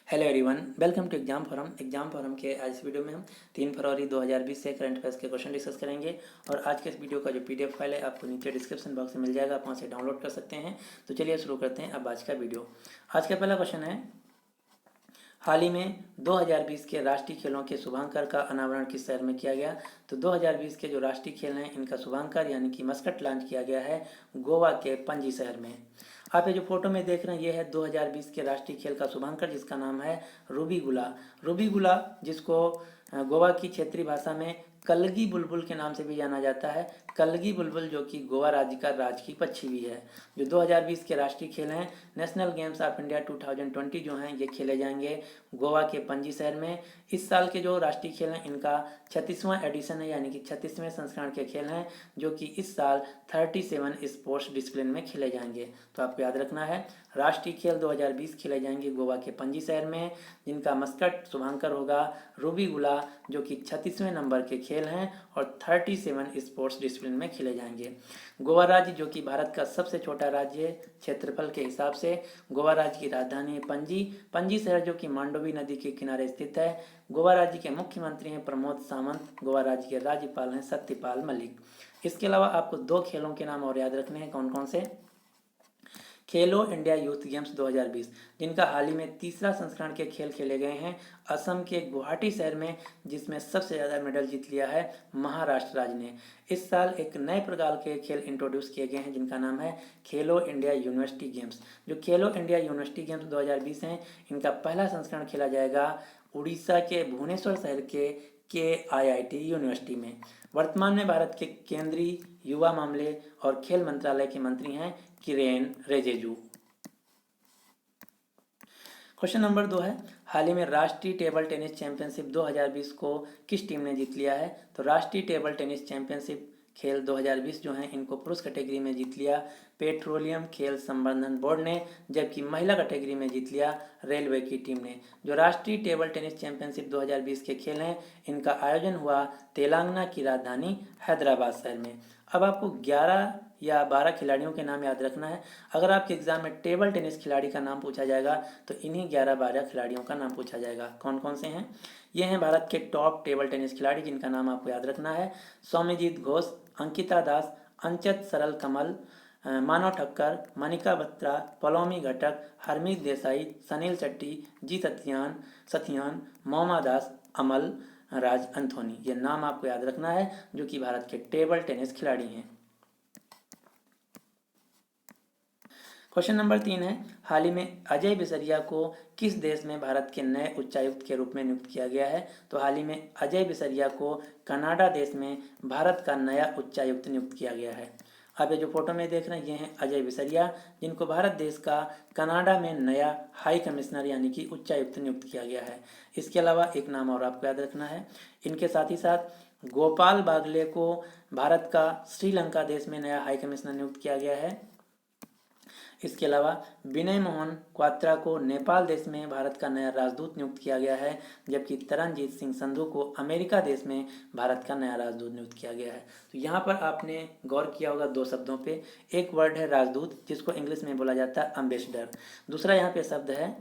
Hello everyone, welcome to exam forum के आज इस वीडियो में हम 3 फरवरी 2020 से करंट अफेयर्स के क्वेश्चन डिस्कस करेंगे। और आज के इस वीडियो का जो पीडीएफ फाइल है आपको नीचे डिस्क्रिप्शन बॉक्स में मिल जाएगा, आप वहाँ से डाउनलोड कर सकते हैं। तो चलिए शुरू करते हैं अब आज का वीडियो। आज का पहला क्वेश्चन है, हाल ही में 2020 के राष्ट्रीय खेलों के शुभांकर का अनावरण किस शहर में किया गया? तो 2020 के जो राष्ट्रीय खेल हैं इनका शुभांकर यानी कि मस्कट लॉन्च किया गया है गोवा के पणजी शहर में। आप ये जो फोटो में देख रहे हैं ये है 2020 के राष्ट्रीय खेल का शुभांकर, जिसका नाम है रूबी गुला। रूबी गुला, जिसको गोवा की क्षेत्रीय भाषा में कलगी बुलबुल के नाम से भी जाना जाता है। कलगी बुलबुल जो कि गोवा राज्य का राजकीय पक्षी भी है। जो 2020 के राष्ट्रीय खेल हैं नेशनल गेम्स ऑफ इंडिया 2020 जो हैं ये खेले जाएंगे गोवा के पणजी शहर में। इस साल के जो राष्ट्रीय खेल हैं इनका 36वां एडिशन है, यानी कि 36वें संस्करण के खेल हैं, जो कि इस साल 37 स्पोर्ट्स डिसिप्लिन में खेले जाएंगे। तो आपको याद रखना है, राष्ट्रीय खेल 2020 खेले जाएंगे गोवा के पणजी शहर में, जिनका मस्कट शुभांकर होगा रूबी गुला, जो कि 36वें नंबर के खेल हैं और 37 स्पोर्ट्स डिसिप्लिन में खेले जाएंगे। गोवा राज्य जो कि भारत का सबसे छोटा राज्य है क्षेत्रफल के हिसाब से, गोवा राज्य की राजधानी है पणजी। पणजी शहर जो कि मांडोवी नदी के किनारे स्थित है। गोवा राज्य के मुख्यमंत्री हैं प्रमोद सावंत, गोवा राज्य के राज्यपाल हैं सत्यपाल मलिक। इसके अलावा आपको 2 खेलों के नाम और याद रखने हैं, कौन कौन से? खेलो इंडिया यूथ गेम्स 2020, जिनका हाल ही में तीसरा संस्करण के खेल खेले गए हैं असम के गुवाहाटी शहर में, जिसमें सबसे ज़्यादा मेडल जीत लिया है महाराष्ट्र राज्य ने। इस साल एक नए प्रकार के खेल इंट्रोड्यूस किए गए हैं जिनका नाम है खेलो इंडिया यूनिवर्सिटी गेम्स। जो खेलो इंडिया यूनिवर्सिटी गेम्स 2020 हैं इनका पहला संस्करण खेला जाएगा उड़ीसा के भुवनेश्वर शहर के IIT यूनिवर्सिटी में। वर्तमान में भारत के केंद्रीय युवा मामले और खेल मंत्रालय के मंत्री हैं किरेन रिजिजू। क्वेश्चन नंबर 2 है, हाल ही में राष्ट्रीय टेबल टेनिस चैंपियनशिप 2020 को किस टीम ने जीत लिया है? तो राष्ट्रीय टेबल टेनिस चैंपियनशिप खेल 2020 जो हैं इनको पुरुष कैटेगरी में जीत लिया पेट्रोलियम खेल संवर्धन बोर्ड ने, जबकि महिला कैटेगरी में जीत लिया रेलवे की टीम ने। जो राष्ट्रीय टेबल टेनिस चैंपियनशिप 2020 के खेल हैं इनका आयोजन हुआ तेलंगाना की राजधानी हैदराबाद शहर में। अब आपको 11 या 12 खिलाड़ियों के नाम याद रखना है। अगर आपके एग्जाम में टेबल टेनिस खिलाड़ी का नाम पूछा जाएगा तो इन्हीं 11-12 खिलाड़ियों का नाम पूछा जाएगा। कौन कौन से हैं? ये हैं भारत के टॉप टेबल टेनिस खिलाड़ी जिनका नाम आपको याद रखना है, सौम्यजीत घोष, अंकिता दास, अंचत सरल कमल, मानव ठक्कर, मनिका बत्रा, पलोमी घटक, हरमीत देसाई, सनील शेट्टी, जी सथियान, मोमा दास, अमल राज अंथोनी। ये नाम आपको याद रखना है जो कि भारत के टेबल टेनिस खिलाड़ी हैं। क्वेश्चन नंबर 3 है, हाल ही में अजय बिसरिया को किस देश में भारत के नए उच्चायुक्त के रूप में नियुक्त किया गया है? तो हाल ही में अजय बिसरिया को कनाडा देश में भारत का नया उच्चायुक्त नियुक्त किया गया है। आप ये जो फोटो में देख रहे हैं ये हैं अजय बिसरिया, जिनको भारत देश का कनाडा में नया हाई कमिश्नर यानी कि उच्चायुक्त नियुक्त किया गया है। इसके अलावा एक नाम और आपको याद रखना है, इनके साथ ही साथ गोपाल बागले को भारत का श्रीलंका देश में नया हाई कमिश्नर नियुक्त किया गया है। इसके अलावा विनय मोहन क्वात्रा को नेपाल देश में भारत का नया राजदूत नियुक्त किया गया है, जबकि तरनजीत सिंह संधू को अमेरिका देश में भारत का नया राजदूत नियुक्त किया गया है। तो यहाँ पर आपने गौर किया होगा 2 शब्दों पे, एक वर्ड है राजदूत जिसको इंग्लिश में बोला जाता है अम्बेसडर, दूसरा यहाँ पे शब्द है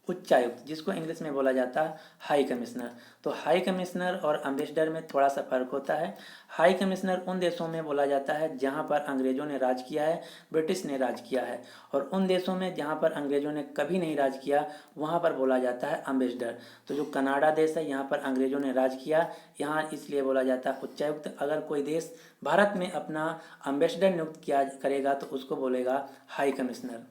उच्चायुक्त जिसको इंग्लिश में बोला जाता है हाई कमिश्नर। तो हाई कमिश्नर और अम्बेसडर में थोड़ा सा फर्क होता है। हाई कमिश्नर उन देशों में बोला जाता है जहां पर अंग्रेजों ने राज किया है, ब्रिटिश ने राज किया है, और उन देशों में जहां पर अंग्रेजों ने कभी नहीं राज किया वहां पर बोला जाता है अम्बेसडर। तो जो कनाडा देश है यहाँ पर अंग्रेजों ने राज किया, यहाँ इसलिए बोला जाता है उच्चायुक्त। अगर कोई देश भारत में अपना अम्बेसडर नियुक्त किया करेगा तो उसको बोलेगा हाई कमिश्नर।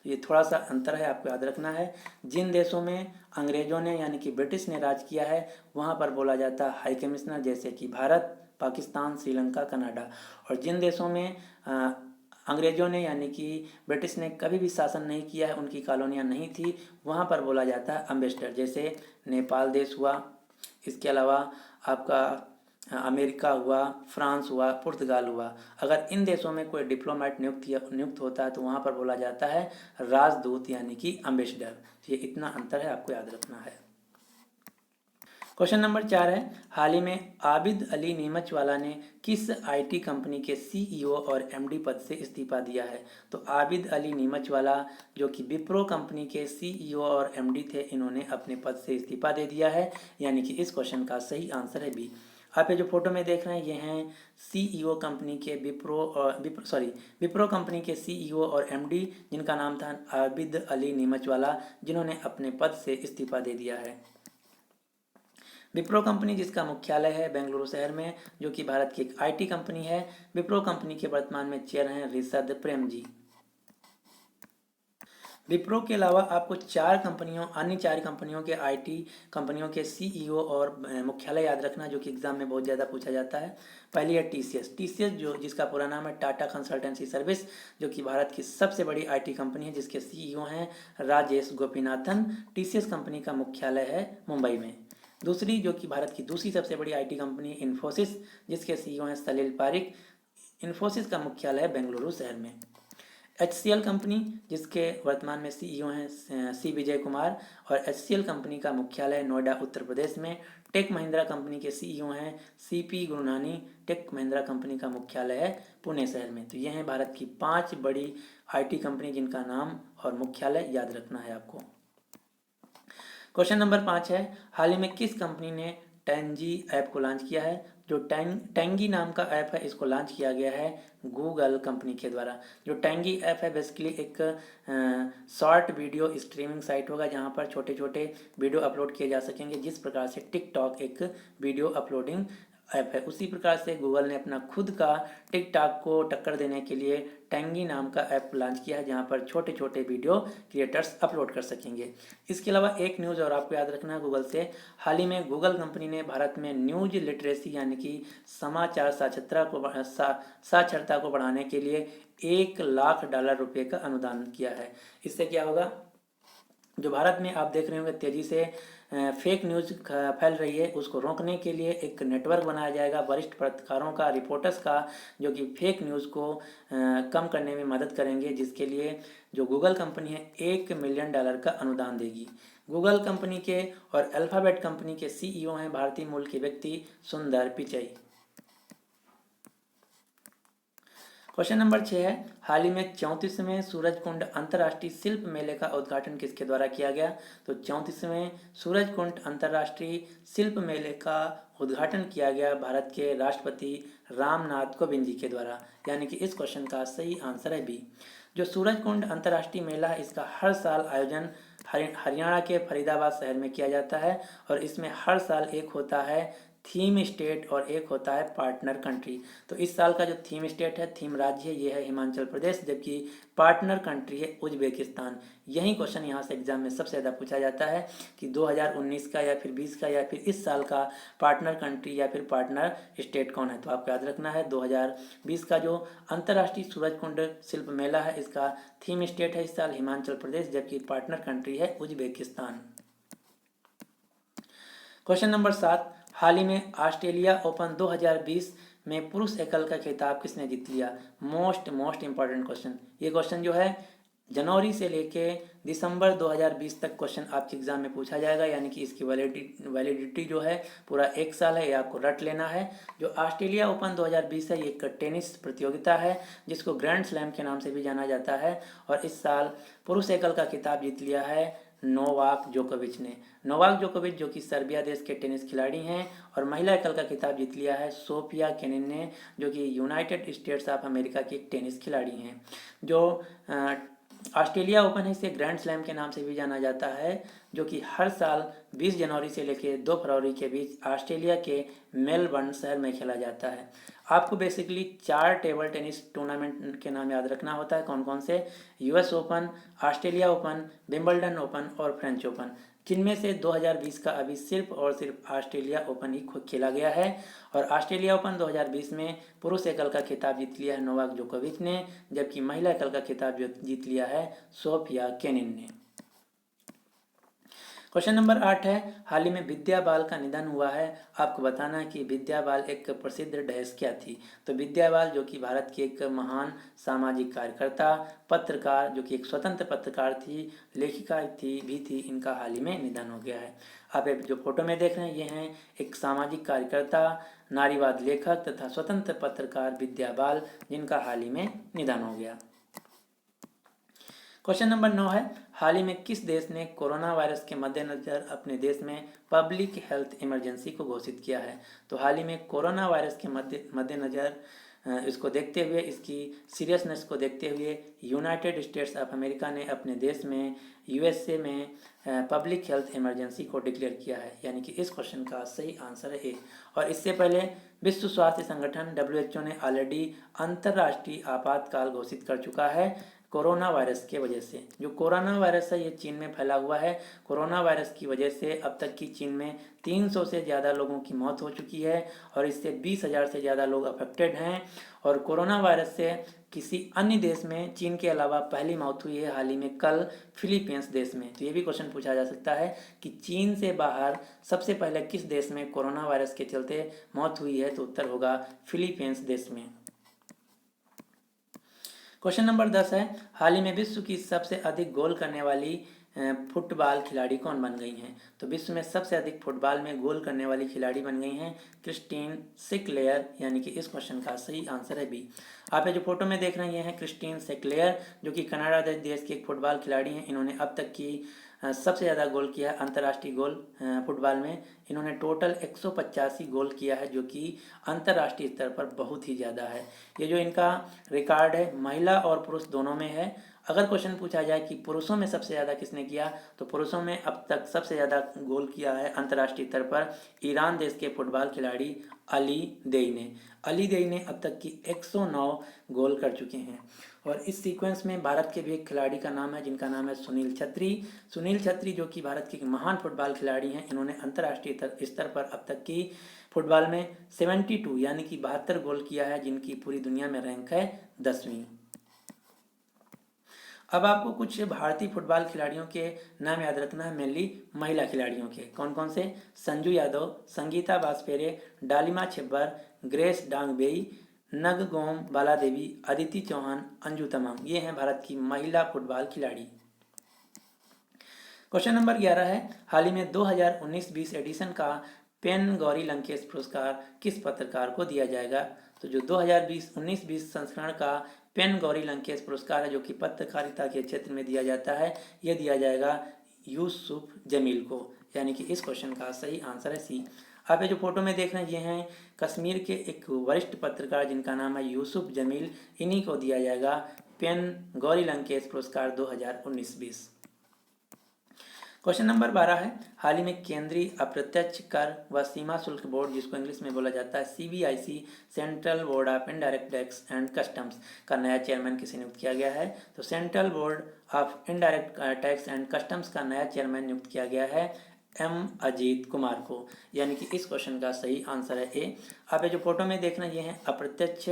ये थोड़ा सा अंतर है, आपको याद रखना है। जिन देशों में अंग्रेजों ने यानी कि ब्रिटिश ने राज किया है वहाँ पर बोला जाता है हाई कमिश्नर, जैसे कि भारत, पाकिस्तान, श्रीलंका, कनाडा। और जिन देशों में अंग्रेजों ने यानी कि ब्रिटिश ने कभी भी शासन नहीं किया है, उनकी कॉलोनियाँ नहीं थी, वहाँ पर बोला जाता है अम्बेसडर, जैसे नेपाल देश हुआ, इसके अलावा आपका अमेरिका हुआ, फ्रांस हुआ, पुर्तगाल हुआ। अगर इन देशों में कोई डिप्लोमेट नियुक्त होता है तो वहाँ पर बोला जाता है राजदूत यानी कि अम्बेसडर। ये इतना अंतर है, आपको याद रखना है। क्वेश्चन नंबर 4 है, हाल ही में आबिद अली नीमचवाला ने किस आईटी कंपनी के सीईओ और एमडी पद से इस्तीफा दिया है? तो आबिद अली नीमचवाला जो कि विप्रो कंपनी के सीईओ और एमडी थे, इन्होंने अपने पद से इस्तीफा दे दिया है, यानी कि इस क्वेश्चन का सही आंसर है बी। आप ये जो फोटो में देख रहे हैं, ये हैं सीईओ कंपनी के विप्रो कंपनी के सीईओ और एमडी, जिनका नाम था आबिद अली नीमचवाला, जिन्होंने अपने पद से इस्तीफा दे दिया है। विप्रो कंपनी जिसका मुख्यालय है बेंगलुरु शहर में, जो कि भारत की एक आईटी कंपनी है। विप्रो कंपनी के वर्तमान में चेयर हैं रिशद प्रेम जी। विप्रो के अलावा आपको अन्य चार कंपनियों के आईटी कंपनियों के सीईओ और मुख्यालय याद रखना, जो कि एग्जाम में बहुत ज़्यादा पूछा जाता है। पहली है टीसीएस जो जिसका पूरा नाम है टाटा कंसल्टेंसी सर्विस, जो कि भारत की सबसे बड़ी आईटी कंपनी है, जिसके सीईओ हैं राजेश गोपीनाथन। टीसीएस कंपनी का मुख्यालय है मुंबई में। दूसरी जो कि भारत की दूसरी सबसे बड़ी आईटी कंपनी इन्फोसिस, जिसके सीईओ हैं सलील पारिक। इन्फोसिस का मुख्यालय है बेंगलुरु शहर में। HCL कंपनी जिसके वर्तमान में सीईओ हैं सी विजय कुमार, और HCL कंपनी का मुख्यालय नोएडा उत्तर प्रदेश में। टेक महिंद्रा कंपनी के सीईओ हैं CP गुरुनानी। टेक महिंद्रा कंपनी का मुख्यालय है पुणे शहर में। तो ये हैं भारत की 5 बड़ी आईटी कंपनी जिनका नाम और मुख्यालय याद रखना है आपको। क्वेश्चन नंबर 5 है, हाल ही में किस कंपनी ने टैंजी ऐप को लॉन्च किया है? जो टैंगी नाम का ऐप है, इसको लॉन्च किया गया है गूगल कंपनी के द्वारा। जो टैंगी ऐप है बेसिकली एक शॉर्ट वीडियो स्ट्रीमिंग साइट होगा, जहां पर छोटे छोटे वीडियो अपलोड किए जा सकेंगे, जिस प्रकार से टिकटॉक एक वीडियो अपलोडिंग ऐप है। उसी प्रकार से गूगल ने अपना खुद का टिकटॉक को टक्कर देने के लिए टैंगी नाम का ऐप लॉन्च किया है, जहां पर छोटे छोटे वीडियो क्रिएटर्स अपलोड कर सकेंगे। इसके अलावा एक न्यूज़ और आपको याद रखना है गूगल से, हाल ही में गूगल कंपनी ने भारत में न्यूज लिटरेसी यानी कि समाचार साक्षरता को बढ़ाने के लिए $1 लाख का अनुदान किया है। इससे क्या होगा, जो भारत में आप देख रहे होंगे तेजी से फेक न्यूज़ फैल रही है, उसको रोकने के लिए एक नेटवर्क बनाया जाएगा वरिष्ठ पत्रकारों का, रिपोर्टर्स का, जो कि फेक न्यूज़ को कम करने में मदद करेंगे, जिसके लिए जो गूगल कंपनी है $1 मिलियन का अनुदान देगी। गूगल कंपनी के और अल्फाबेट कंपनी के सीईओ हैं भारतीय मूल के व्यक्ति सुंदर पिचई। क्वेश्चन नंबर 6 है, हाल ही में 34वें सूरजकुंड अंतर्राष्ट्रीय शिल्प मेले का उद्घाटन किसके द्वारा किया गया? तो 34वें सूरजकुंड अंतर्राष्ट्रीय शिल्प मेले का उद्घाटन किया गया भारत के राष्ट्रपति रामनाथ कोविंद जी के द्वारा, यानी कि इस क्वेश्चन का सही आंसर है बी। जो सूरजकुंड अंतर्राष्ट्रीय मेला है, इसका हर साल आयोजन हरियाणा के फरीदाबाद शहर में किया जाता है, और इसमें हर साल एक होता है थीम स्टेट और एक होता है पार्टनर कंट्री। तो इस साल का जो थीम स्टेट है, थीम राज्य है, ये है हिमाचल प्रदेश, जबकि पार्टनर कंट्री है उज्बेकिस्तान। यही क्वेश्चन यहाँ से एग्जाम में सबसे ज़्यादा पूछा जाता है कि 2019 का या फिर 20 का या फिर इस साल का पार्टनर कंट्री या फिर पार्टनर स्टेट कौन है? तो आपको याद रखना है 2020 का जो अंतर्राष्ट्रीय सूरजकुंड शिल्प मेला है, इसका थीम स्टेट है इस साल हिमाचल प्रदेश, जबकि पार्टनर कंट्री है उज्बेकिस्तान। क्वेश्चन नंबर 7, हाल ही में ऑस्ट्रेलिया ओपन 2020 में पुरुष एकल का खिताब किसने जीत लिया? Most important question. ये क्वेश्चन जो है जनवरी से लेके दिसंबर 2020 तक क्वेश्चन आपके एग्जाम में पूछा जाएगा, यानी कि इसकी वैलिडिटी जो है पूरा 1 साल है, ये आपको रट लेना है। जो ऑस्ट्रेलिया ओपन 2020 है, ये एक टेनिस प्रतियोगिता है जिसको ग्रैंड स्लैम के नाम से भी जाना जाता है, और इस साल पुरुष एकल का खिताब जीत लिया है नोवाक जोकोविच ने। नोवाक जोकोविच जो कि सर्बिया देश के टेनिस खिलाड़ी हैं, और महिला एकल का खिताब जीत लिया है सोफिया केनिन ने, जो कि यूनाइटेड स्टेट्स ऑफ अमेरिका की एक टेनिस खिलाड़ी हैं। जो ऑस्ट्रेलिया ओपन है, इसे ग्रैंड स्लैम के नाम से भी जाना जाता है, जो कि हर साल 20 जनवरी से लेकर 2 फरवरी के बीच ऑस्ट्रेलिया के मेलबर्न शहर में खेला जाता है। आपको बेसिकली 4 टेबल टेनिस टूर्नामेंट के नाम याद रखना होता है, कौन कौन से? US open, Australia open, Wimbledon open और फ्रेंच ओपन, जिनमें से 2020 का अभी सिर्फ और सिर्फ ऑस्ट्रेलिया ओपन ही खेला गया है। और ऑस्ट्रेलिया ओपन 2020 में पुरुष एकल का खिताब जीत लिया है नोवाक जोकोविच ने, जबकि महिला एकल का खिताब जीत लिया है सोफिया केनिन ने। क्वेश्चन नंबर 8 है, हाल ही में विद्या बाल का निधन हुआ है। आपको बताना है कि विद्या बाल एक प्रसिद्ध डैश क्या थी। तो विद्या बाल जो कि भारत की एक महान सामाजिक कार्यकर्ता, पत्रकार, जो कि एक स्वतंत्र पत्रकार थी, लेखिका थी, इनका हाल ही में निधन हो गया है। आप जो फोटो में देख रहे हैं, ये हैं एक सामाजिक कार्यकर्ता, नारीवाद लेखक तथा स्वतंत्र पत्रकार विद्या बाल, जिनका हाल ही में निधन हो गया। क्वेश्चन नंबर 9 है, हाल ही में किस देश ने कोरोना वायरस के मद्देनजर अपने देश में पब्लिक हेल्थ इमरजेंसी को घोषित किया है। तो हाल ही में कोरोना वायरस के मद्देनजर इसको देखते हुए, इसकी सीरियसनेस को देखते हुए यूनाइटेड स्टेट्स ऑफ अमेरिका ने अपने देश में यूएसए में पब्लिक हेल्थ इमरजेंसी को डिक्लेयर किया है। यानी कि इस क्वेश्चन का सही आंसर है ए। और इससे पहले विश्व स्वास्थ्य संगठन WHO ने ऑलरेडी अंतर्राष्ट्रीय आपातकाल घोषित कर चुका है कोरोना वायरस के वजह से। जो कोरोना वायरस है, ये चीन में फैला हुआ है। कोरोना वायरस की वजह से अब तक की चीन में 300 से ज़्यादा लोगों की मौत हो चुकी है और इससे 20,000 से ज़्यादा लोग अफेक्टेड हैं। और कोरोना वायरस से किसी अन्य देश में चीन के अलावा पहली मौत हुई है हाल ही में कल फिलीपींस देश में। तो ये भी क्वेश्चन पूछा जा सकता है कि चीन से बाहर सबसे पहले किस देश में कोरोना वायरस के चलते मौत हुई है। तो उत्तर होगा फिलीपींस देश में। क्वेश्चन नंबर 10 है, हाल ही में विश्व की सबसे अधिक गोल करने वाली फुटबॉल खिलाड़ी कौन बन गई हैं। तो विश्व में सबसे अधिक फुटबॉल में गोल करने वाली खिलाड़ी बन गई हैं क्रिस्टीन सिक्लेयर। यानी कि इस क्वेश्चन का सही आंसर है बी। आप जो फोटो में देख रहे हैं, ये हैं क्रिस्टीन सिक्लेयर, जो कि कनाडा देश की एक फुटबॉल खिलाड़ी हैं। इन्होंने अब तक की सबसे ज़्यादा गोल किया है अंतर्राष्ट्रीय गोल फुटबॉल में। इन्होंने टोटल 185 गोल किया है, जो कि अंतर्राष्ट्रीय स्तर पर बहुत ही ज़्यादा है। ये जो इनका रिकॉर्ड है महिला और पुरुष दोनों में है। अगर क्वेश्चन पूछा जाए कि पुरुषों में सबसे ज़्यादा किसने किया, तो पुरुषों में अब तक सबसे ज़्यादा गोल किया है अंतर्राष्ट्रीय स्तर पर ईरान देश के फुटबॉल खिलाड़ी अली देई ने। अली देई ने अब तक की 109 गोल कर चुके हैं। और इस सीक्वेंस में भारत के भी एक खिलाड़ी का नाम है, जिनका नाम है सुनील छेत्री। सुनील छेत्री जो कि भारत के महान फुटबॉल खिलाड़ी हैं, इन्होंने अंतर्राष्ट्रीय स्तर पर अब तक की फुटबॉल में 72 यानी कि 72 गोल किया है, जिनकी पूरी दुनिया में रैंक है 10वीं। अब आपको कुछ भारतीय फुटबॉल खिलाड़ियों के नाम याद रखना है, मेनली महिला खिलाड़ियों के। कौन कौन से? संजू यादव, संगीता बाजपेयी, डालिमा छिब्बर, ग्रेस डांगबेई, नगगोम बालादेवी, अदिति चौहान, अंजू तमांग। ये हैं भारत की महिला फुटबॉल खिलाड़ी। क्वेश्चन नंबर 11 है, हाल ही में 2019-20 एडिशन का पेन गौरी लंकेश पुरस्कार किस पत्रकार को दिया जाएगा। तो जो 2019-20 संस्करण का पेन गौरी लंकेश पुरस्कार है, जो कि पत्रकारिता के क्षेत्र में दिया जाता है, यह दिया जाएगा यूसुफ जमील को। यानी कि इस क्वेश्चन का सही आंसर है सी। आप ये जो फोटो में देख रहे हैं, ये हैं कश्मीर के एक वरिष्ठ पत्रकार, जिनका नाम है यूसुफ जमील। इन्हीं को दिया जाएगा पेन गौरी लंकेश पुरस्कार 2019-20। क्वेश्चन नंबर 12 है, हाल ही में केंद्रीय अप्रत्यक्ष कर व सीमा शुल्क बोर्ड, जिसको इंग्लिश में बोला जाता है CBIC, central board of indirect tax and customs का नया चेयरमैन किसे नियुक्त किया गया है। तो central board of indirect tax and customs का नया चेयरमैन नियुक्त किया गया है M अजीत कुमार को। यानी कि इस क्वेश्चन का सही आंसर है ए। आप ये जो फोटो में देख रहे हैं, ये हैं अप्रत्यक्ष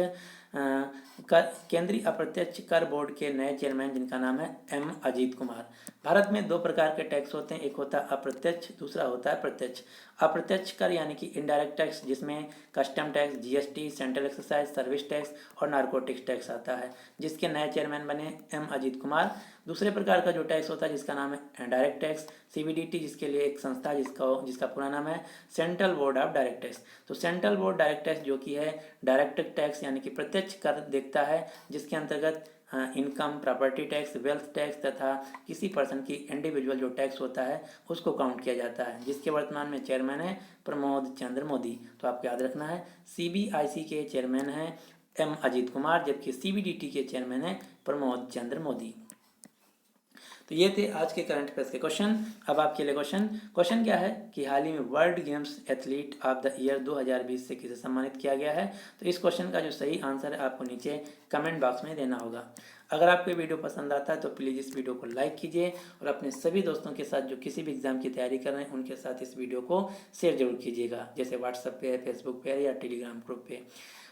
केंद्रीय अप्रत्यक्ष कर बोर्ड के नए चेयरमैन, जिनका नाम है M अजीत कुमार। भारत में 2 प्रकार के टैक्स होते हैं, एक होता है अप्रत्यक्ष, दूसरा होता है प्रत्यक्ष। अप्रत्यक्ष कर यानी कि इनडायरेक्ट टैक्स, जिसमें custom tax, GST, central excise, service tax और नारकोटिक्स टैक्स आता है, जिसके नए चेयरमैन बने M अजीत कुमार। दूसरे प्रकार का जो टैक्स होता है, जिसका नाम है डायरेक्ट टैक्स, CBDT, जिसके लिए एक संस्था जिसका पूरा नाम है central board of direct tax. तो सेंट्रल बोर्ड डायरेक्ट टैक्स जो कि है डायरेक्ट टैक्स यानी कि प्रत्यक्ष कर देखता है, जिसके अंतर्गत income, property tax, wealth tax तथा किसी पर्सन की इंडिविजुअल जो टैक्स होता है उसको काउंट किया जाता है, जिसके वर्तमान में चेयरमैन है प्रमोद चंद्र मोदी। तो आपको याद रखना है CBIC के चेयरमैन हैं M अजीत कुमार, जबकि CBDT के चेयरमैन है प्रमोद चंद्र मोदी। तो ये थे आज के करंट अफेयर्स के क्वेश्चन। अब आपके लिए क्वेश्चन क्या है कि हाल ही में world games athlete of the year 2020 से किसे सम्मानित किया गया है। तो इस क्वेश्चन का जो सही आंसर है आपको नीचे कमेंट बॉक्स में देना होगा। अगर आपको वीडियो पसंद आता है तो प्लीज़ इस वीडियो को लाइक कीजिए और अपने सभी दोस्तों के साथ जो किसी भी एग्जाम की तैयारी कर रहे हैं उनके साथ इस वीडियो को शेयर जरूर कीजिएगा, जैसे व्हाट्सएप पे, फेसबुक पे या टेलीग्राम ग्रुप पे।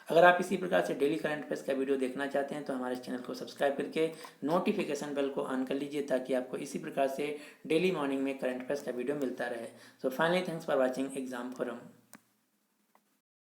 अगर आप इसी प्रकार से डेली करंट अफेयर्स का वीडियो देखना चाहते हैं तो हमारे चैनल को सब्सक्राइब करके नोटिफिकेशन बेल को ऑन कर लीजिए, ताकि आपको इसी प्रकार से डेली मॉर्निंग में करंट अफेयर्स का वीडियो मिलता रहे। So finally thanks for watching exam forum.